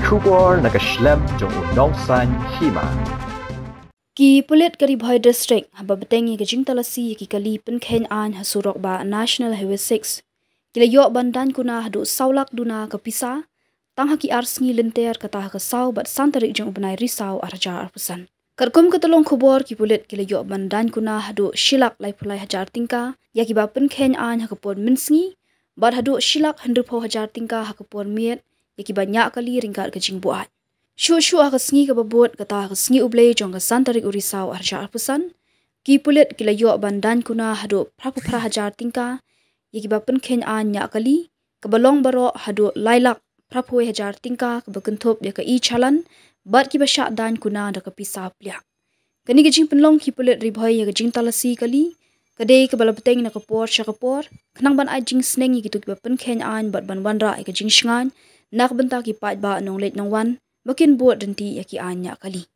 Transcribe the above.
Kubor nakaslem jong unongsan hima. Ki pulit kari Bhoi district haba betengi ke jing talasi ki kali penkhen an hasurok ba National Highway 6. Kila yok bandan kuna hadu saulak duna ke pisa tang haki arsngi lenter kata ke sau bat santarik jeng ubenai risau arja arpusan. Karkum ketolong kubor ki pulit kila yok bandan kuna hadu shilak lai pulai hajar tingka ya ki ba penkhen an hakapon minsngi bat hadu shilak 100 hajar tingka hakapon miet ya ki banyak kali ringkat ke jing buat. Shu aga sngi ka babot kata ka sngi ublei jong ka santarik urisau arja arpusan ki pulit kila yok bandan kuna hadu prapu pra hajar tingka yaki bapen ken an nya kali ka balong baro hadu lailak prapu hajar tingka ka bakenthop ya ka I chalan bat ki basha dan kuna da ka pisa plyak kani ka jing penlong ki pulit ribhoi ya ka jing talasi kali kadai ka balapteng na ka por sha ka por khnang ban ai jing sneng ki tu ki bapen ken an bat ban wan ra ka jing shngan nak benta ki pat ba nong let nong wan makin buat denti yaki anya kali.